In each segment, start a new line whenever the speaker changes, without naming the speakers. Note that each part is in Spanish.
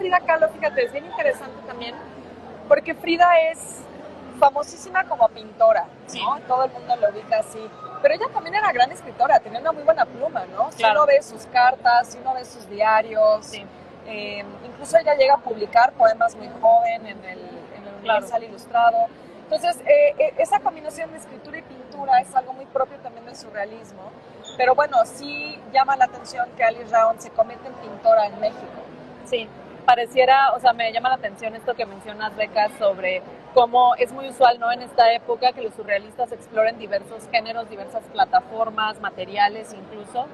Frida Kahlo, fíjate, es bien interesante también, porque Frida es famosísima como pintora, ¿no? Sí. Todo el mundo lo ubica así. Pero ella también era gran escritora, tenía una muy buena pluma, ¿no? Si uno ve sus cartas, si uno ve sus diarios, sí. Incluso ella llega a publicar poemas muy joven en el Universal Ilustrado. Entonces, esa combinación de escritura y pintura es algo muy propio también del surrealismo. Pero bueno, sí llama la atención que Alice Raon se convierte en pintora en México.
Sí, pareciera, o sea, me llama la atención esto que mencionas, Beca, sobre cómo es muy usual, ¿no?, en esta época que los surrealistas exploren diversos géneros, diversas plataformas, materiales incluso,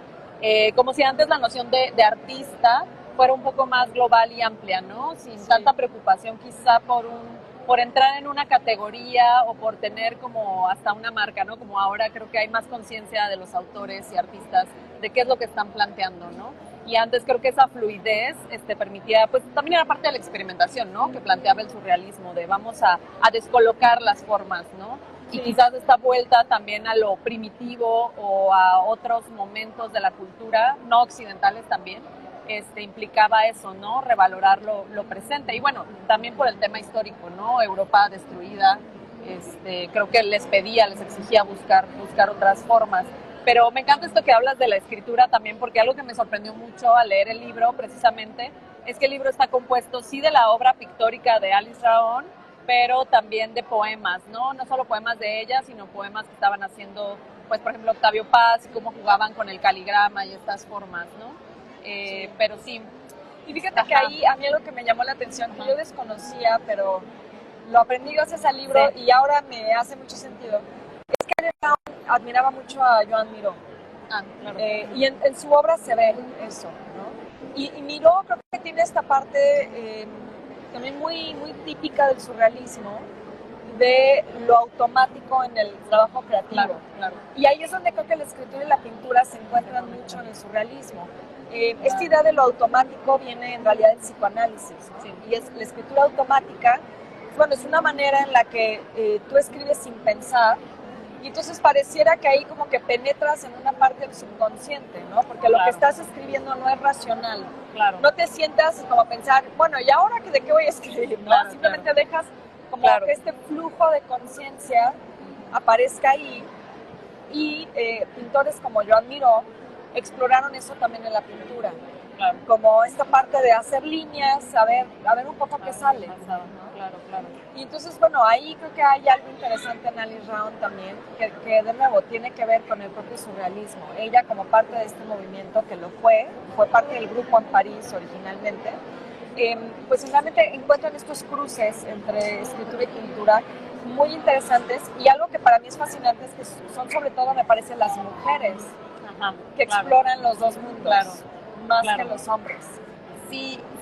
como si antes la noción de artista fuera un poco más global y amplia, ¿no? Sin tanta preocupación quizá por entrar en una categoría o por tener como hasta una marca, ¿no? Como ahora creo que hay más conciencia de los autores y artistas de qué es lo que están planteando, ¿no? Y antes creo que esa fluidez permitía, pues también era parte de la experimentación, ¿no?, que planteaba el surrealismo, de vamos a descolocar las formas, ¿no? Sí. Y quizás esta vuelta también a lo primitivo o a otros momentos de la cultura, no occidentales también, implicaba eso, ¿no?, revalorar lo presente. Y bueno, también por el tema histórico, ¿no?, Europa destruida, creo que les exigía buscar otras formas. Pero me encanta esto que hablas de la escritura también, porque algo que me sorprendió mucho al leer el libro, precisamente, es que el libro está compuesto, sí, de la obra pictórica de Alice Raon, pero también de poemas, ¿no? No solo poemas de ella, sino poemas que estaban haciendo, pues, por ejemplo, Octavio Paz, y cómo jugaban con el caligrama y estas formas, ¿no? Sí. Pero sí.
Y fíjate que ahí a mí algo que me llamó la atención, que yo desconocía, pero lo aprendí gracias al libro, sí, y ahora me hace mucho sentido, es que Alice Raon admiraba mucho a Joan Miró. Claro. Y en su obra se ve eso, ¿no? Y Miró creo que tiene esta parte también muy, muy típica del surrealismo, de lo automático en el trabajo creativo. Claro, claro. Y ahí es donde creo que la escritura y la pintura se encuentran mucho en el surrealismo. Esta idea de lo automático viene en realidad del psicoanálisis, ¿no? Sí. Y es la escritura automática, bueno, es una manera en la que tú escribes sin pensar, y entonces pareciera que ahí como que penetras en una parte del subconsciente, ¿no? Porque lo que estás escribiendo no es racional. Claro. No te sientas como a pensar, bueno, ¿y ahora de qué voy a escribir? ¿No? Claro, simplemente dejas como que este flujo de conciencia aparezca ahí. Y pintores como Joan Miró exploraron eso también en la pintura. Claro. Como esta parte de hacer líneas, a ver un poco qué sale.
Claro.
Y entonces, bueno, ahí creo que hay algo interesante en Alice Raon también, que de nuevo tiene que ver con el propio surrealismo. Ella, como parte de este movimiento, que fue parte del grupo en París originalmente, pues realmente encuentran estos cruces entre escritura y pintura muy interesantes, y algo que para mí es fascinante es que son sobre todo, me parece, las mujeres que exploran los dos mundos, más que los hombres.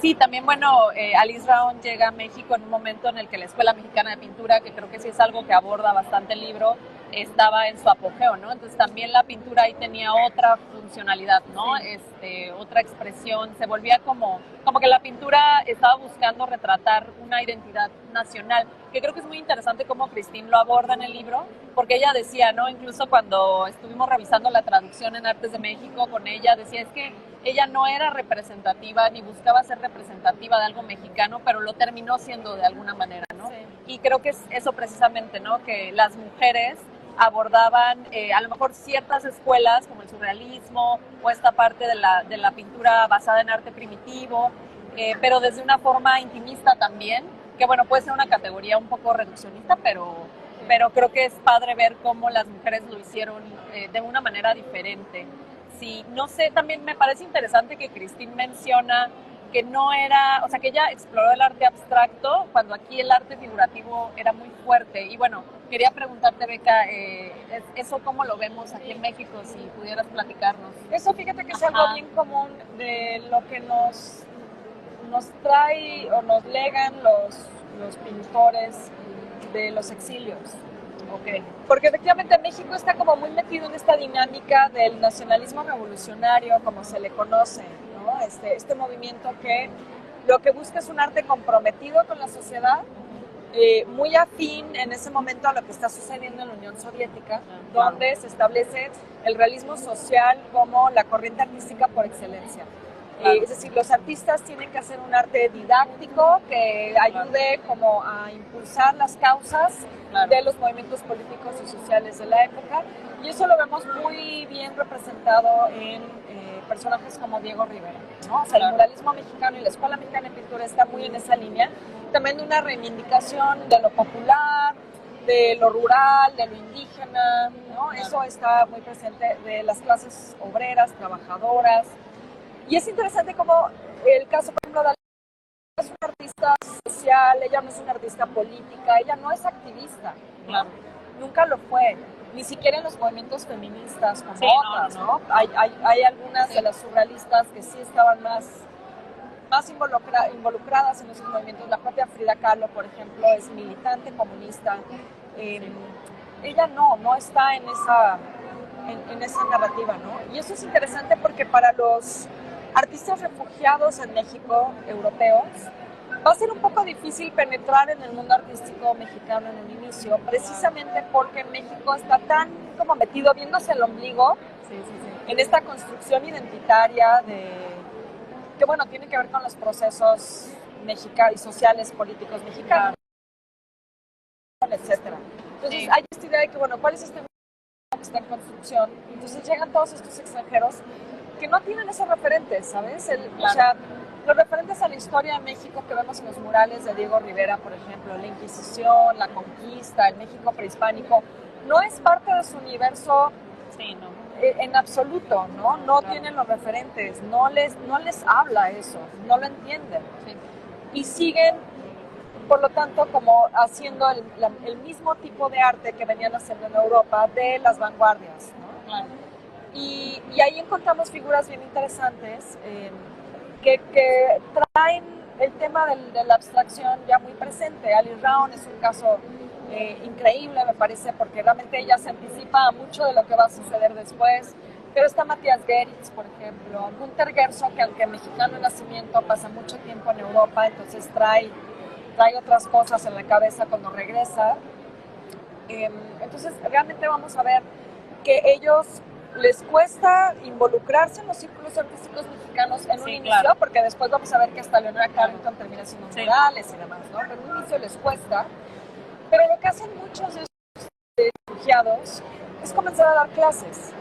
Sí, también, bueno, Alice Raon llega a México en un momento en el que la Escuela Mexicana de Pintura, que creo que sí es algo que aborda bastante el libro, estaba en su apogeo, ¿no? Entonces también la pintura ahí tenía otra funcionalidad, ¿no? Sí. Otra expresión, se volvía como que la pintura estaba buscando retratar una identidad nacional, que creo que es muy interesante cómo Christine lo aborda en el libro, porque ella decía, ¿no?, incluso cuando estuvimos revisando la traducción en Artes de México con ella, decía, es que ella no era representativa ni buscaba ser representativa de algo mexicano, pero lo terminó siendo de alguna manera, ¿no? Sí. Y creo que es eso precisamente, ¿no?, que las mujeres abordaban a lo mejor ciertas escuelas como el surrealismo o esta parte de la pintura basada en arte primitivo, pero desde una forma intimista también, que bueno, puede ser una categoría un poco reduccionista, pero creo que es padre ver cómo las mujeres lo hicieron de una manera diferente. Sí, no sé, también me parece interesante que Christine menciona que no era, o sea, que ella exploró el arte abstracto cuando aquí el arte figurativo era muy fuerte. Y bueno, quería preguntarte, Beca, ¿eso cómo lo vemos aquí en México? Si pudieras platicarnos.
Eso, fíjate que es algo bien común de lo que nos trae o nos legan los pintores de los exilios. Okay. Porque efectivamente México está como muy metido en esta dinámica del nacionalismo revolucionario, como se le conoce, ¿no? Este movimiento que lo que busca es un arte comprometido con la sociedad, muy afín en ese momento a lo que está sucediendo en la Unión Soviética, donde se establece el realismo social como la corriente artística por excelencia.
Claro.
Es decir, los artistas tienen que hacer un arte didáctico que ayude como a impulsar las causas de los movimientos políticos y sociales de la época. Y eso lo vemos muy bien representado en personajes como Diego Rivera, ¿no? O sea, el muralismo mexicano y la Escuela Mexicana de Pintura está muy en esa línea. También de una reivindicación de lo popular, de lo rural, de lo indígena, ¿no? Eso está muy presente, de las clases obreras, trabajadoras. Y es interesante como el caso, por ejemplo, de Dalila es una artista social, ella no es una artista política, ella no es activista, ¿no? Nunca lo fue, ni siquiera en los movimientos feministas como otras, ¿no? Hay algunas de las surrealistas que sí estaban más involucradas en esos movimientos. La propia Frida Kahlo, por ejemplo, es militante comunista. Ella no está en esa narrativa, ¿no? Y eso es interesante porque para los artistas refugiados en México, europeos, va a ser un poco difícil penetrar en el mundo artístico mexicano en un inicio, precisamente porque México está tan como metido, viéndose el ombligo en esta construcción identitaria que bueno, tiene que ver con los procesos mexicanos y sociales, políticos mexicanos, etcétera. Entonces hay esta idea de que, bueno, ¿cuál es este mundo que está en construcción? Entonces llegan todos estos extranjeros que no tienen esos referentes, ¿sabes? O sea, los referentes a la historia de México que vemos en los murales de Diego Rivera, por ejemplo, la Inquisición, la conquista, el México prehispánico, no es parte de su universo en absoluto, ¿no? No tienen los referentes, no les habla eso, no lo entienden. Y siguen, por lo tanto, como haciendo el mismo tipo de arte que venían haciendo en Europa de las vanguardias, ¿no? Y ahí encontramos figuras bien interesantes que traen el tema de la abstracción ya muy presente. Alice Raun es un caso increíble, me parece, porque realmente ella se anticipa a mucho de lo que va a suceder después. Pero está Matías Geritz, por ejemplo, Günter Gersok, que aunque mexicano de nacimiento, pasa mucho tiempo en Europa, entonces trae otras cosas en la cabeza cuando regresa. Entonces realmente vamos a ver que ellos les cuesta involucrarse en los círculos artísticos mexicanos en un inicio, porque después vamos a ver que hasta Leonora Carrington termina haciendo murales y demás, ¿no? Pero en un inicio les cuesta. Pero lo que hacen muchos de estos refugiados es comenzar a dar clases.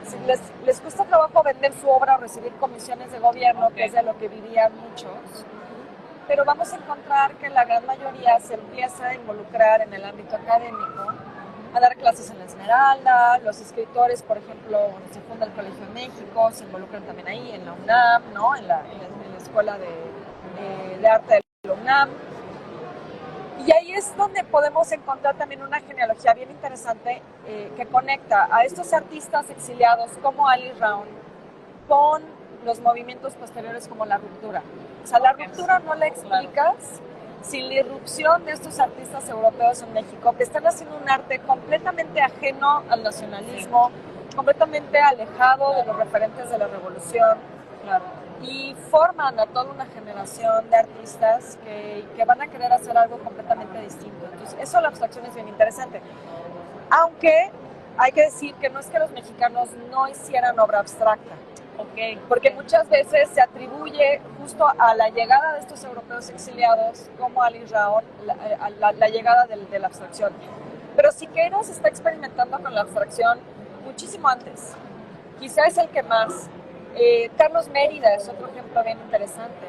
Les cuesta trabajo vender su obra o recibir comisiones de gobierno, que es de lo que vivían muchos. Pero vamos a encontrar que la gran mayoría se empieza a involucrar en el ámbito académico, a dar clases en la Esmeralda. Los escritores, por ejemplo, se funda el Colegio de México, se involucran también ahí, en la UNAM, ¿no? en la Escuela de Arte de la UNAM. Y ahí es donde podemos encontrar también una genealogía bien interesante que conecta a estos artistas exiliados como Alice Raun con los movimientos posteriores como la ruptura. O sea, la ruptura no la explicas sin la irrupción de estos artistas europeos en México, que están haciendo un arte completamente ajeno al nacionalismo, completamente alejado de los referentes de la revolución. Y forman a toda una generación de artistas que van a querer hacer algo completamente distinto. Entonces, eso la abstracción es bien interesante. Aunque hay que decir que no es que los mexicanos no hicieran obra abstracta, porque muchas veces se atribuye justo a la llegada de estos europeos exiliados, como Alice Raun, la llegada de la abstracción. Pero Siqueiros está experimentando con la abstracción muchísimo antes. Quizá es el que más. Carlos Mérida es otro ejemplo bien interesante.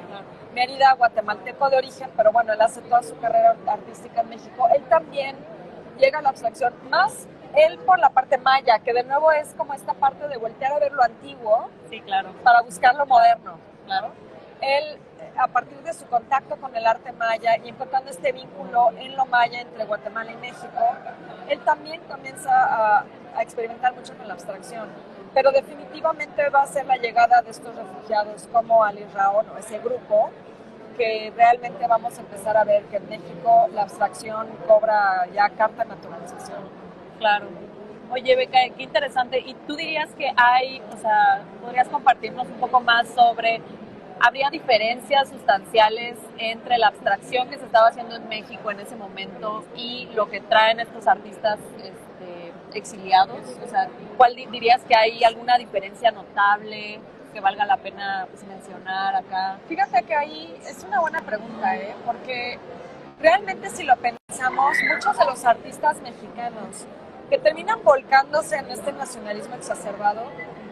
Mérida, guatemalteco de origen, pero bueno, él hace toda su carrera artística en México. Él también llega a la abstracción, más él por la parte maya, que de nuevo es como esta parte de voltear a ver lo antiguo para buscar lo moderno. Él, a partir de su contacto con el arte maya y encontrando este vínculo en lo maya entre Guatemala y México, él también comienza a experimentar mucho con la abstracción. Pero definitivamente va a ser la llegada de estos refugiados como Alice Raun o ese grupo que realmente vamos a empezar a ver que en México la abstracción cobra ya carta de naturalización.
Claro. Oye, Beca, qué interesante. ¿Y tú dirías que podrías compartirnos un poco más sobre, habría diferencias sustanciales entre la abstracción que se estaba haciendo en México en ese momento y lo que traen estos artistas exiliados? O sea, ¿cuál dirías que hay alguna diferencia notable? que valga la pena pues, mencionar acá?
Fíjate que ahí es una buena pregunta, porque realmente si lo pensamos, muchos de los artistas mexicanos que terminan volcándose en este nacionalismo exacerbado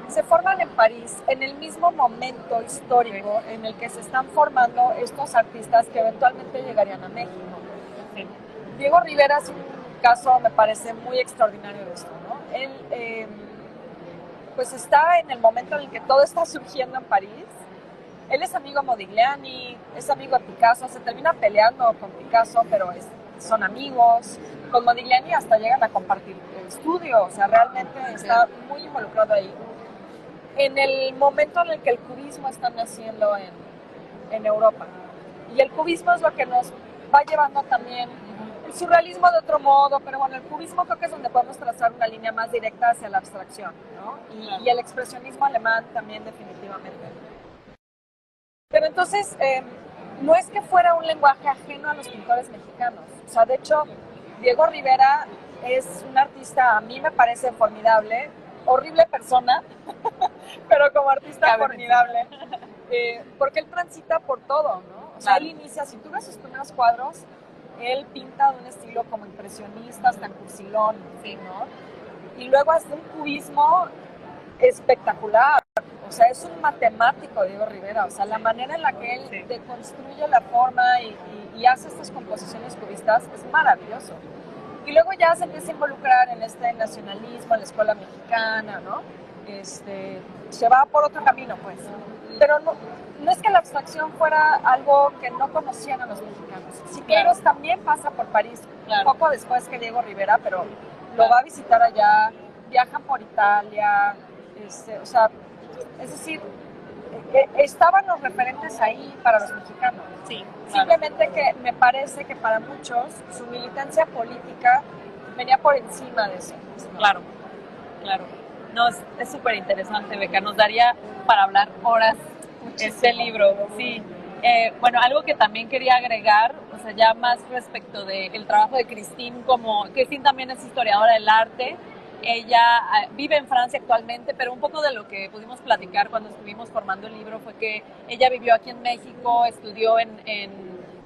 se forman en París en el mismo momento histórico en el que se están formando estos artistas que eventualmente llegarían a México.
Sí.
Diego Rivera es un caso, me parece, muy extraordinario de esto, ¿no? Él pues está en el momento en el que todo está surgiendo en París. Él es amigo de Modigliani, es amigo de Picasso, se termina peleando con Picasso, pero son amigos. Con Modigliani hasta llegan a compartir el estudio, o sea, realmente está muy involucrado ahí. En el momento en el que el cubismo está naciendo en Europa. Y el cubismo es lo que nos va llevando también el surrealismo de otro modo, pero bueno, el cubismo creo que es donde podemos trazar una línea más directa hacia la abstracción, ¿no? Y el expresionismo alemán también definitivamente. Pero entonces, no es que fuera un lenguaje ajeno a los pintores mexicanos. O sea, de hecho, Diego Rivera es un artista, a mí me parece formidable, horrible persona, pero como artista formidable, porque él transita por todo, ¿no? O sea, él inicia, si tú ves sus primeros cuadros, él pinta de un estilo como impresionista, hasta cursilón, ¿sí, no? Y luego hace un cubismo espectacular. O sea, es un matemático, Diego Rivera. O sea, la manera en la que él deconstruye la forma y hace estas composiciones cubistas es maravilloso. Y luego ya se empieza a involucrar en este nacionalismo, en la escuela mexicana, ¿no? Se va por otro camino, pues. Pero no es que la abstracción fuera algo que no conocían los mexicanos. Siqueiros también pasa por París, un poco después que Diego Rivera, pero lo va a visitar allá, viajan por Italia, o sea, es decir, estaban los referentes ahí para los mexicanos.
Sí,
simplemente que me parece que para muchos su militancia política venía por encima de eso, ¿no?
Claro. No, es súper interesante, Beca. Nos daría para hablar horas este libro. Sí. Bueno, algo que también quería agregar, o sea, ya más respecto del trabajo de Christine, como Christine también es historiadora del arte. Ella vive en Francia actualmente, pero un poco de lo que pudimos platicar cuando estuvimos formando el libro fue que ella vivió aquí en México, estudió en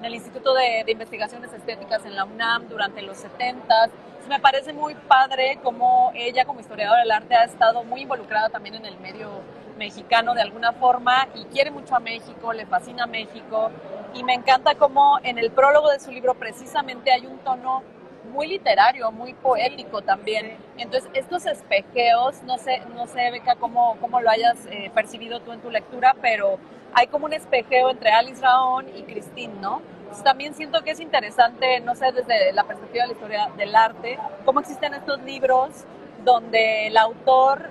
el Instituto de Investigaciones Estéticas en la UNAM durante los 70s. Me parece muy padre cómo ella, como historiadora del arte, ha estado muy involucrada también en el medio mexicano de alguna forma y quiere mucho a México, le fascina México. Y me encanta cómo en el prólogo de su libro precisamente hay un tono muy literario, muy poético también. Entonces, estos espejeos, no sé Beca, cómo lo hayas percibido tú en tu lectura, pero hay como un espejeo entre Alice Raón y Christine, ¿no? Entonces, también siento que es interesante, no sé, desde la perspectiva de la historia del arte, cómo existen estos libros donde el autor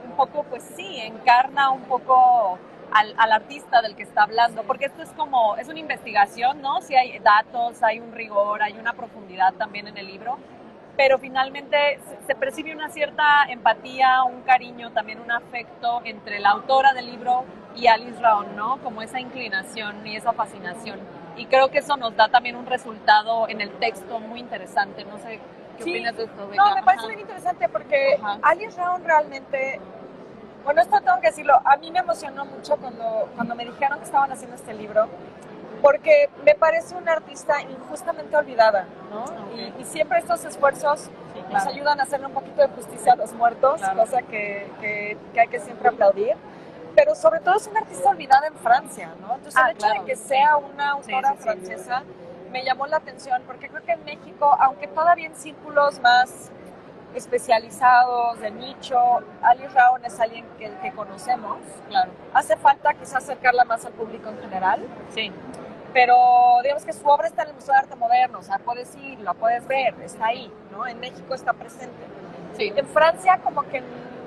un poco, pues sí, encarna un poco al artista del que está hablando, porque esto es una investigación, ¿no? Sí hay datos, hay un rigor, hay una profundidad también en el libro, pero finalmente se percibe una cierta empatía, un cariño, también un afecto entre la autora del libro y Alice Raón, ¿no? Como esa inclinación y esa fascinación. Y creo que eso nos da también un resultado en el texto muy interesante. No sé qué opinas de esto, Beca.
No, me parece bien interesante porque Alice Raón realmente, bueno, esto tengo que decirlo, a mí me emocionó mucho cuando me dijeron que estaban haciendo este libro, porque me parece una artista injustamente olvidada, ¿no? Okay. Y siempre estos esfuerzos nos ayudan a hacerle un poquito de justicia a los muertos, cosa que hay que siempre aplaudir. Pero sobre todo es una artista olvidada en Francia, ¿no? Entonces el hecho de que sea una autora francesa me llamó la atención, porque creo que en México, aunque todavía en círculos más especializados, de nicho, Alice Raón es alguien que conocemos.
Claro.
Hace falta quizás acercarla más al público en general.
Sí.
Pero digamos que su obra está en el Museo de Arte Moderno, o sea, puedes ir, la puedes ver, está ahí, ¿no? En México está presente.
Sí.
En Francia como que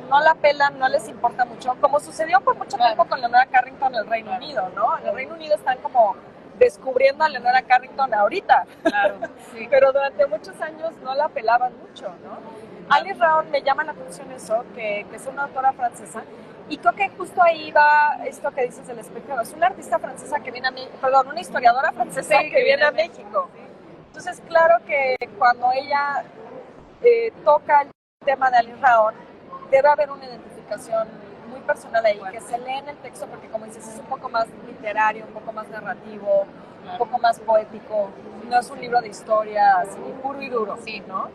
no la pelan, no les importa mucho, como sucedió por mucho tiempo con Leonora Carrington en el Reino Unido, ¿no? En el Reino Unido están como descubriendo a Leonora Carrington ahorita, pero durante muchos años no la pelaban mucho, ¿no? Alice Raón me llama la atención eso, que es una autora francesa, y creo que justo ahí va esto que dices del espejo. Es una artista francesa que viene a México, perdón, una historiadora francesa que viene a México. Entonces, claro que cuando ella toca el tema de Alice Raón, debe haber una identificación muy personal ahí, que se lee en el texto, porque como dices, es un poco más literario, un poco más narrativo, un poco más poético, no es un libro de historia así puro y duro,
Sí.
¿no?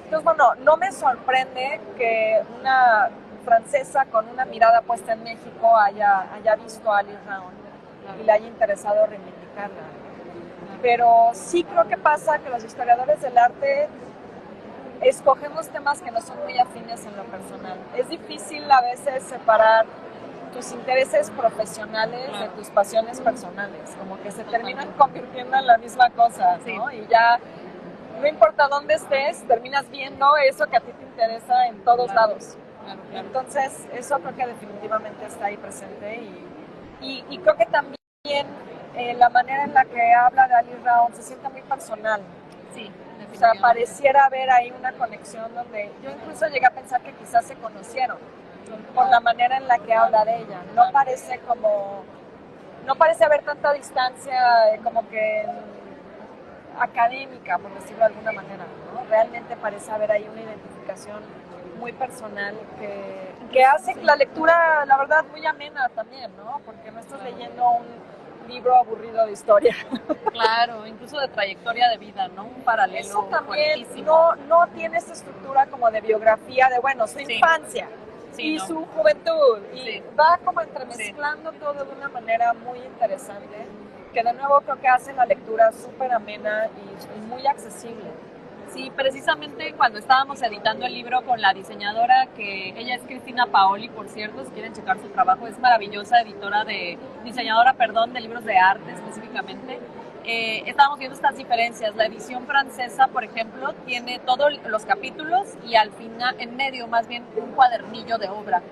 Entonces, bueno, no me sorprende que una francesa con una mirada puesta en México haya visto a Alice Raon y le haya interesado reivindicarla. Pero sí creo que pasa que los historiadores del arte escogemos temas que no son muy afines en lo personal. Es difícil a veces separar tus intereses profesionales de tus pasiones personales, como que se terminan convirtiendo en la misma cosa, ¿no? Y ya no importa dónde estés, terminas viendo eso que a ti te interesa en todos lados. Entonces, eso creo que definitivamente está ahí presente y creo que también la manera en la que habla de Alice Raon se siente muy personal.
Sí.
O sea, pareciera haber ahí una conexión donde yo incluso llegué a pensar que quizás se conocieron por la manera en la que habla de ella. No parece haber tanta distancia como que académica, por decirlo de alguna manera, ¿no? Realmente parece haber ahí una identificación muy personal que hace la lectura, la verdad, muy amena también, ¿no? Porque no estás leyendo un libro aburrido de historia.
Claro, incluso de trayectoria de vida, ¿no? Un paralelo.
Eso también no tiene esta estructura como de biografía de, bueno, su infancia y su juventud. Y va como entremezclando todo de una manera muy interesante, que de nuevo creo que hace la lectura súper amena y muy accesible.
Sí, precisamente cuando estábamos editando el libro con la diseñadora, que ella es Cristina Paoli, por cierto, si quieren checar su trabajo, es maravillosa, diseñadora de libros de arte específicamente. Estábamos viendo estas diferencias. La edición francesa, por ejemplo, tiene todos los capítulos y al final, en medio más bien, un cuadernillo de obra.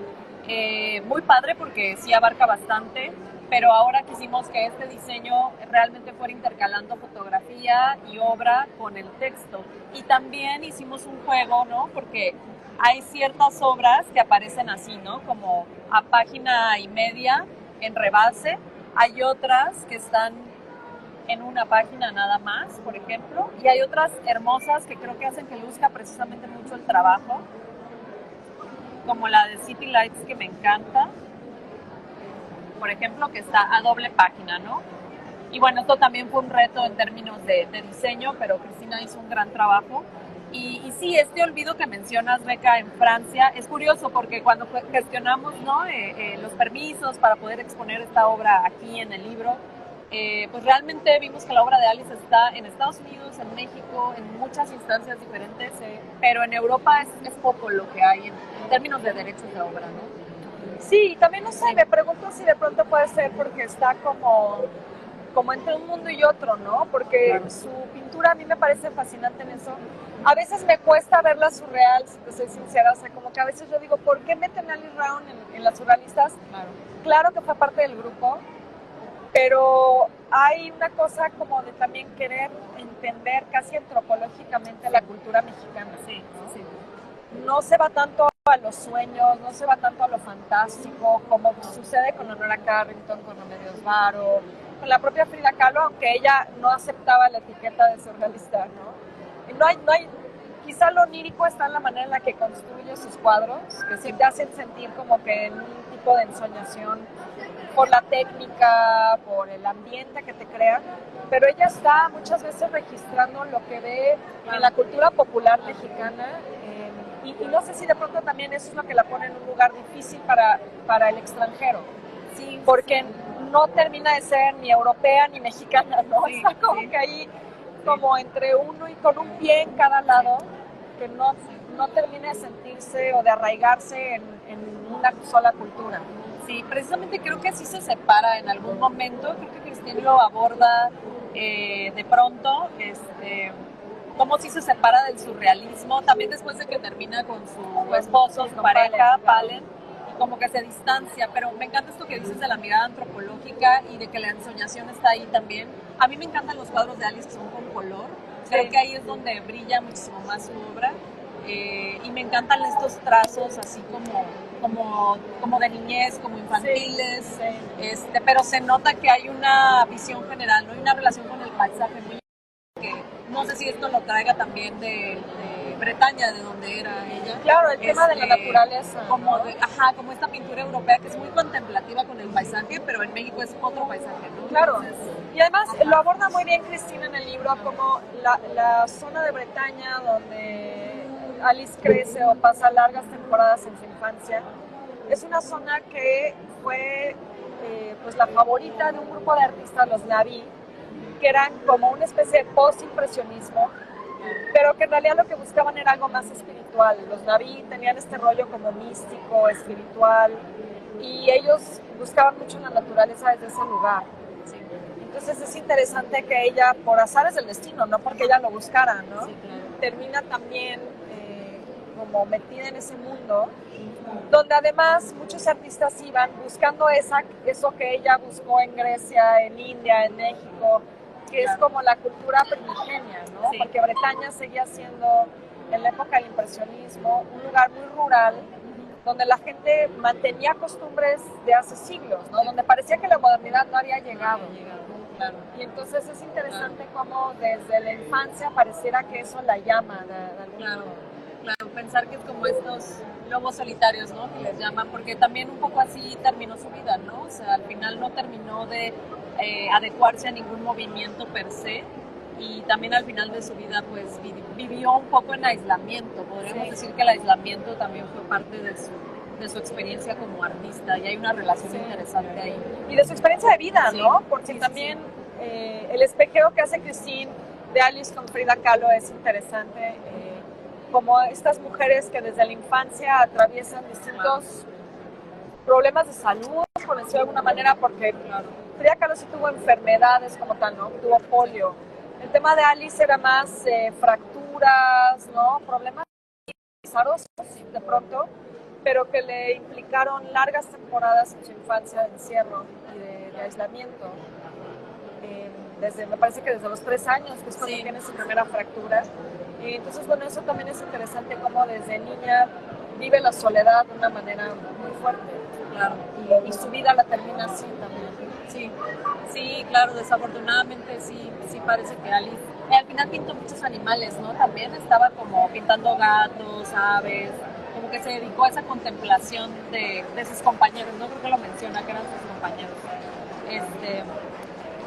Muy padre porque sí abarca bastante, pero ahora quisimos que este diseño realmente fuera intercalando fotografía y obra con el texto. Y también hicimos un juego, ¿no? Porque hay ciertas obras que aparecen así, ¿no? Como a página y media en rebase. Hay otras que están en una página nada más, por ejemplo. Y hay otras hermosas que creo que hacen que luzca precisamente mucho el trabajo, como la de City Lights, que me encanta, por ejemplo, que está a doble página, ¿no? Y bueno, esto también fue un reto en términos de diseño, pero Cristina hizo un gran trabajo. Y sí, este olvido que mencionas, Beca, en Francia, es curioso porque cuando gestionamos, ¿no? Los permisos para poder exponer esta obra aquí en el libro, pues realmente vimos que la obra de Alice está en Estados Unidos, en México, en muchas instancias diferentes, pero en Europa es poco lo que hay en términos de derechos de obra, ¿no?
Sí, también no sé, me pregunto si de pronto puede ser porque está como entre un mundo y otro, ¿no? Porque su pintura a mí me parece fascinante en eso. A veces me cuesta verla surreal, si te soy sincera, o sea, como que a veces yo digo, ¿por qué meten a Alice Raon en las surrealistas? Claro que fue parte del grupo, pero hay una cosa como de también querer entender casi antropológicamente la cultura mexicana.
Sí.
No se va tanto a los sueños, no se va tanto a lo fantástico, como sucede con Honora Carrington, con Remedios Varo, con la propia Frida Kahlo, aunque ella no aceptaba la etiqueta de surrealista, ¿no? Y no hay, quizá lo onírico está en la manera en la que construye sus cuadros, que sí te hacen sentir como que en un tipo de ensoñación por la técnica, por el ambiente que te crea, pero ella está muchas veces registrando lo que ve en la cultura popular mexicana, y no sé si de pronto también eso es lo que la pone en un lugar difícil para el extranjero,
sí,
porque no termina de ser ni europea ni mexicana, ¿no? Está como que ahí, como entre uno y con un pie en cada lado, que no termina de sentirse o de arraigarse en una sola cultura.
Sí, precisamente creo que sí se separa en algún momento, creo que Cristina lo aborda de pronto, cómo sí se separa del surrealismo, también después de que termina con su esposo, su pareja, Palen, y como que se distancia, pero me encanta esto que dices de la mirada antropológica y de que la ensoñación está ahí también. A mí me encantan los cuadros de Alice que son con color, creo que ahí es donde brilla muchísimo más su obra, y me encantan estos trazos así como de niñez, como infantiles, pero se nota que hay una visión general, ¿no? Hay una relación con el paisaje muy que no sé si esto lo traiga también de Bretaña, de donde era ella.
Claro, el tema de la naturaleza.
Como, como esta pintura europea que es muy contemplativa con el paisaje, pero en México es otro paisaje, ¿no?
Claro.
Entonces,
y además lo aborda muy bien Cristina en el libro, como la zona de Bretaña donde Alice crece o pasa largas temporadas en su infancia, es una zona que fue pues la favorita de un grupo de artistas, los Naví, que eran como una especie de post-impresionismo, pero que en realidad lo que buscaban era algo más espiritual. Los Naví tenían este rollo como místico, espiritual, y ellos buscaban mucho la naturaleza desde ese lugar.
sí,
Entonces es interesante que ella, por azares del destino, no porque ella lo buscara, ¿no?
sí, claro.
Termina también como metida en ese mundo, donde además muchos artistas iban buscando eso que ella buscó en Grecia, en India, en México, que es como la cultura primigenia, ¿no?
Sí.
Porque Bretaña seguía siendo, en la época del impresionismo, un lugar muy rural, donde la gente mantenía costumbres de hace siglos, ¿no? Donde parecía que la modernidad no había llegado.
Claro.
Y entonces es interesante cómo desde la infancia pareciera que eso la llama de algún
Claro.
modo.
Claro, pensar que es como estos lobos solitarios, ¿no? Que les llaman, porque también un poco así terminó su vida, ¿no? O sea, al final no terminó de adecuarse a ningún movimiento per se, y también al final de su vida pues vivió un poco en aislamiento. Podríamos decir que el aislamiento también fue parte de su experiencia como artista, y hay una relación interesante ahí.
Y de su experiencia de vida, ¿no? Porque
sí,
también el espejeo que hace Christine de Alice con Frida Kahlo es interesante, como estas mujeres que desde la infancia atraviesan distintos problemas de salud, por decirlo de alguna manera, porque Frida Kahlo sí tuvo enfermedades como tal, ¿no? Tuvo polio. El tema de Alice era más fracturas, ¿no? Problemas azarosos de pronto, pero que le implicaron largas temporadas en su infancia de encierro y de aislamiento. Me parece que desde los 3 años, que es cuando tiene su primera fractura. Entonces, bueno, eso también es interesante, cómo desde niña vive la soledad de una manera muy fuerte.
Claro.
Y su vida la termina así también.
Sí, sí, claro, desafortunadamente sí parece que Alice al final pintó muchos animales, ¿no? También estaba como pintando gatos, aves, como que se dedicó a esa contemplación de sus compañeros, ¿no? Creo que lo menciona, que eran sus compañeros.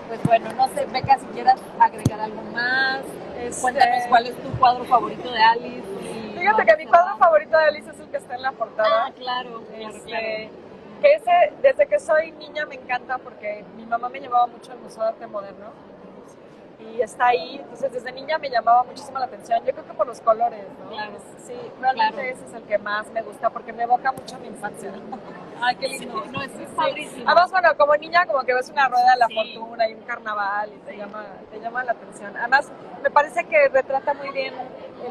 Pues bueno, no sé, Beca, si quieras agregar algo más, cuéntanos cuál es tu cuadro favorito de Alice.
Fíjate que mi cuadro favorito de Alice es el que está en la portada.
Ah, claro,
Que ese, desde que soy niña me encanta, porque mi mamá me llevaba mucho al Museo de Arte Moderno y está ahí, entonces desde niña me llamaba muchísimo la atención. Yo creo que por los colores, ¿no?
Claro.
Sí, realmente ese es el que más me gusta, porque me evoca mucho a mi infancia.
Ay, qué lindo. No, es padrísimo.
Además, bueno, como niña, como que ves una rueda de la fortuna y un carnaval y te llama la atención. Además, me parece que retrata muy bien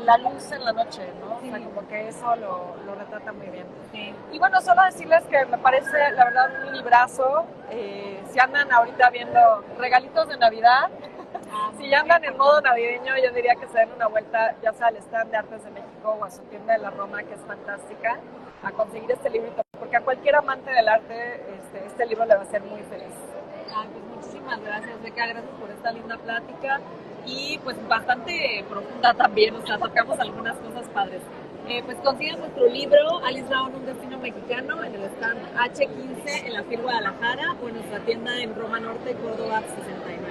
la luz en la noche, ¿no? O sea, como que eso lo retrata muy bien.
Sí.
Y bueno, solo decirles que me parece, la verdad, un librazo. Si andan ahorita viendo regalitos de Navidad, si ya andan en modo navideño, yo diría que se den una vuelta, ya sea al stand de Artes de México o a su tienda de la Roma, que es fantástica, a conseguir este librito, porque a cualquier amante del arte este libro le va a hacer muy feliz.
Pues muchísimas gracias, Beca, gracias por esta linda plática, y pues bastante profunda también, o sea, tocamos algunas cosas padres. Pues consigan nuestro libro, Alice Braun, un destino mexicano, en el stand H15 en la FIL Guadalajara, o en nuestra tienda en Roma Norte, Córdoba 69.